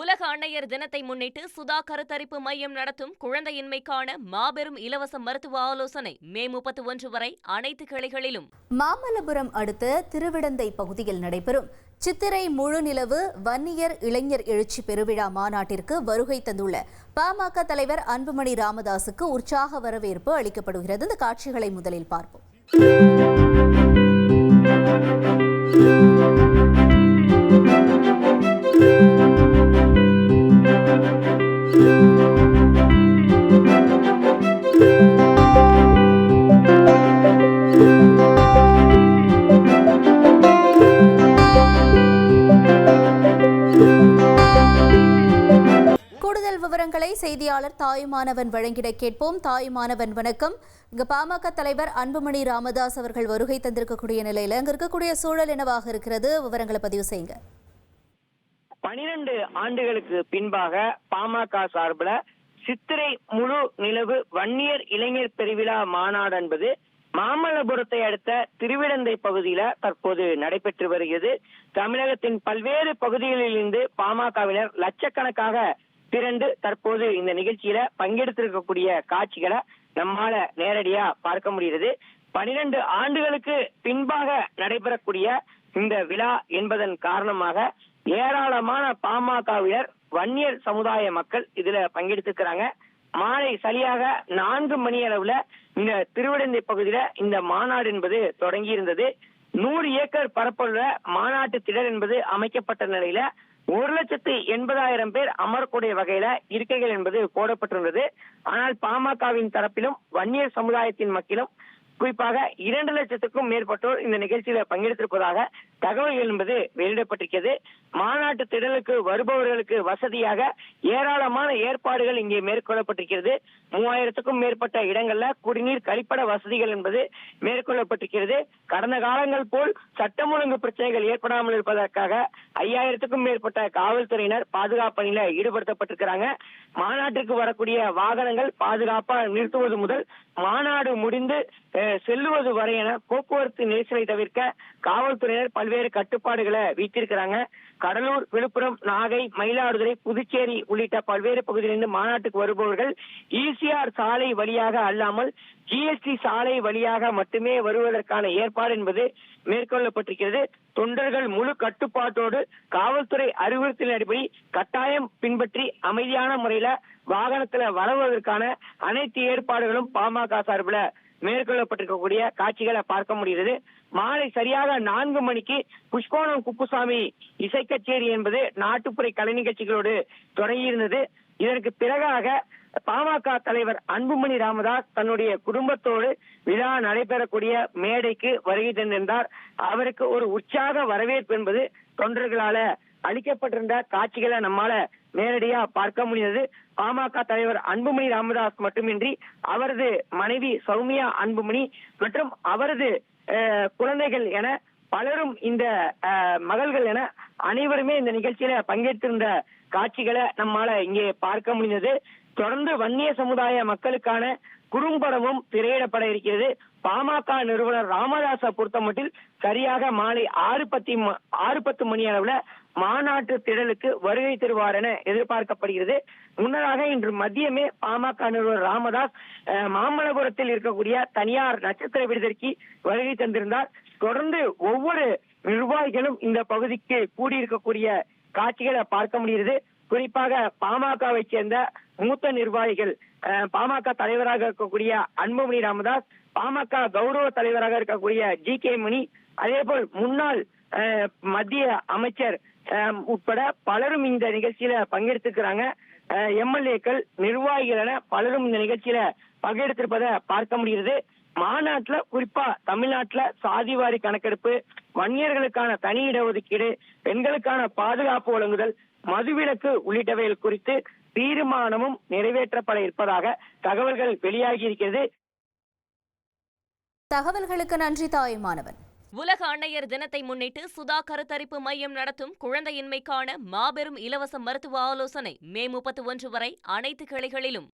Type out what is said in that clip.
உலக அன்னையர் தினத்தை முன்னிட்டு சுதா கருத்தரிப்பு மையம் நடத்தும் குழந்தையின்மைக்கான மாபெரும் இலவச மருத்துவ ஆலோசனை மே 31 வரை அனைத்து கிளைகளிலும். மாமல்லபுரம் அடுத்த திருவிடந்தை பகுதியில் நடைபெறும் சித்திரை முழு நிலவு வன்னியர் இளைஞர் எழுச்சி பெருவிழா மாநாட்டிற்கு வருகை தந்துள்ள பாமக தலைவர் அன்புமணி ராமதாசுக்கு உற்சாக வரவேற்பு அளிக்கப்படுகிறது. இந்த காட்சிகளை முதலில் பார்ப்போம். கூடுதல் விவரங்களை செய்தியாளர் தாயுமானவன் வழங்கிட கேட்போம். தாயுமானவன் வணக்கம். இங்க பாமக தலைவர் அன்புமணி ராமதாஸ் அவர்கள் வருகை தந்திருக்கக்கூடிய நிலையில அங்க இருக்கக்கூடிய சூழல் என்னவாக இருக்கிறது? விவரங்களை பதிவு செய்யுங்க. 12 ஆண்டுகளுக்கு பின்பாக பாமக சார்பில் சித்திரை முழு நிலவு வன்னியர் இளைஞர் பெருவிழா மாநாடு என்பது மாமல்லபுரத்தை அடுத்த திருவிடந்தை பகுதியில தற்போது நடைபெற்று வருகிறது. தமிழகத்தின் பல்வேறு பகுதிகளில் இருந்து பாமகவினர் லட்சக்கணக்காக திரண்டு தற்போது இந்த நிகழ்ச்சியில பங்கெடுத்திருக்கக்கூடிய காட்சிகளை நம்மால நேரடியா பார்க்க முடிகிறது. 12 ஆண்டுகளுக்கு பின்பாக நடைபெறக்கூடிய இந்த விழா என்பதன் காரணமாக ஏராளமான பாமகவினர் வன்னியர் சமுதாய மக்கள் இதுல பங்கெடுத்திருக்கிறாங்க. மாலை சரியாக 4 மணி அளவுல இந்த திருவிடந்தை பகுதியில இந்த மாநாடு என்பது தொடங்கி இருந்தது. 100 ஏக்கர் பரப்புள்ள மாநாட்டு திடல் என்பது அமைக்கப்பட்ட நிலையில 1,80,000 பேர் அமரக்கூடிய வகையில இருக்கைகள் என்பது போடப்பட்டிருந்தது. ஆனால் பாமகவின் தரப்பிலும் வன்னியர் சமுதாயத்தின் மக்களும் குறிப்பாக 2 லட்சத்துக்கும் மேற்பட்டோர் இந்த நிகழ்ச்சியில பங்கெடுத்திருப்பதாக தகவல்கள் என்பது வெளியிடப்பட்டிருக்கிறது. மாநாட்டு திடலுக்கு வருபவர்களுக்கு வசதியாக ஏராளமான ஏற்பாடுகள் இங்கே மேற்கொள்ளப்பட்டிருக்கிறது. 3000த்துக்கும் மேற்பட்ட இடங்கள்ல குடிநீர் கழிப்பட வசதிகள் என்பது மேற்கொள்ளப்பட்டிருக்கிறது. கடந்த காலங்கள் போல் சட்டம் ஒழுங்கு பிரச்சனைகள் ஏற்படாமல் இருப்பதற்காக 5000த்துக்கும் மேற்பட்ட காவல்துறையினர் பாதுகாப்பு பணியில ஈடுபடுத்தப்பட்டிருக்கிறாங்க. மாநாட்டிற்கு வரக்கூடிய வாகனங்கள் பாதுகாப்பா நிறுத்துவது முதல் மாநாடு முடிந்து செல்லுவது வரை என போக்குவரத்து நெரிசலை தவிர்க்க காவல்துறையினர் பல்வேறு கட்டுப்பாடுகளை வைத்திருக்கிறாங்க. கடலூர், விழுப்புரம், நாகை, மயிலாடுதுறை, புதுச்சேரி உள்ளிட்ட பல்வேறு பகுதியிலிருந்து மாநாட்டுக்கு வருபவர்கள் ஈசிஆர் சாலை வழியாக அல்லாமல் ஜிஎஸ்டி சாலை வழியாக மட்டுமே வருவதற்கான ஏற்பாடு என்பது மேற்கொள்ளப்பட்டிருக்கிறது. தொண்டர்கள் முழு கட்டுப்பாட்டோடு காவல்துறை அறிவுறுத்தலின் அடிப்படை கட்டாயம் பின்பற்றி அமைதியான முறையில வாகனத்துல வருவதற்கான அனைத்து ஏற்பாடுகளும் பாமக சார்பில் மேற்கொள்ளப்பட்டிருக்கக்கூடிய காட்சிகளை பார்க்க முடிகிறது. மாலை சரியாக 4 மணிக்கு புஷ்கோணம் குப்புசாமி இசை கச்சேரி என்பது நாட்டுப்புற கலை நிகழ்ச்சிகளோடு தொடங்கியிருந்தது. இதற்கு பிறகாக பாமக தலைவர் அன்புமணி ராமதாஸ் தன்னுடைய குடும்பத்தோடு விழா நடைபெறக்கூடிய மேடைக்கு வருகை தந்திருந்தார். அவருக்கு ஒரு உற்சாக வரவேற்பு என்பது தொண்டர்களால அளிக்கப்பட்டிருந்த காட்சிகளை நம்மால நேரடியா பார்க்க முடிந்தது. பாமக தலைவர் அன்புமணி ராமதாஸ் மட்டுமின்றி அவரது மனைவி சௌமியா அன்புமணி மற்றும் அவரது குழந்தைகள் என பலரும் இந்த மகள்கள் என அனைவருமே இந்த நிகழ்ச்சியில பங்கேற்றிருந்த காட்சிகளை நம்மால இங்கே பார்க்க முடிந்தது. தொடர்ந்து வன்னிய சமுதாய மக்களுக்கான குறும்படமும் திரையிடப்பட இருக்கிறது. பாமக நிறுவனர் ராமதாஸை பொறுத்த மட்டில் சரியாக மாலை 6:10 மணி அளவுல மாநாட்டு திடலுக்கு வருகை தருவார் என எதிர்பார்க்கப்படுகிறது. முன்னதாக இன்று மதியமே பாமக நிறுவனர் ராமதாஸ் மாமல்லபுரத்தில் இருக்கக்கூடிய தனியார் நட்சத்திர விடுதிக்கு வருகை தந்திருந்தார். தொடர்ந்து ஒவ்வொரு நிர்வாகிகளும் இந்த பகுதிக்கு கூடியிருக்கக்கூடிய காட்சிகளை பார்க்க முடிகிறது. குறிப்பாக பாமகவை சேர்ந்த மூத்த நிர்வாகிகள், பாமக தலைவராக இருக்கக்கூடிய அன்புமணி ராமதாஸ், பாமக கௌரவ தலைவராக இருக்கக்கூடிய ஜி.கே. மணி, அதே போல் முன்னாள் மத்திய அமைச்சர் உட்பட பலரும் இந்த நிகழ்ச்சியில பங்கெடுத்திருக்கிறாங்க. எம்எல்ஏக்கள், நிர்வாகிகள் என பலரும் இந்த நிகழ்ச்சியில பங்கெடுத்திருப்பதை பார்க்க முடிகிறது. மாநாட்டுல குறிப்பா தமிழ்நாட்டுல சாதிவாரி கணக்கெடுப்பு, வன்னியர்களுக்கான தனி இடஒதுக்கீடு, பெண்களுக்கான பாதுகாப்பு வழங்குதல், மதுவிலக்கு உள்ளிட்டவைகள் குறித்து தீர்மானமும் நிறைவேற்றப்பட இருப்பதாக தகவல்கள் வெளியாகி இருக்கிறது. தகவல்களுக்கு நன்றி தாயுமானவன். உலக அன்னையர் தினத்தை முன்னிட்டு சுதா கருத்தரிப்பு மையம் நடத்தும் குழந்தையின்மைக்கான மாபெரும் இலவச மருத்துவ ஆலோசனை மே 31 வரை அனைத்து கிளைகளிலும்.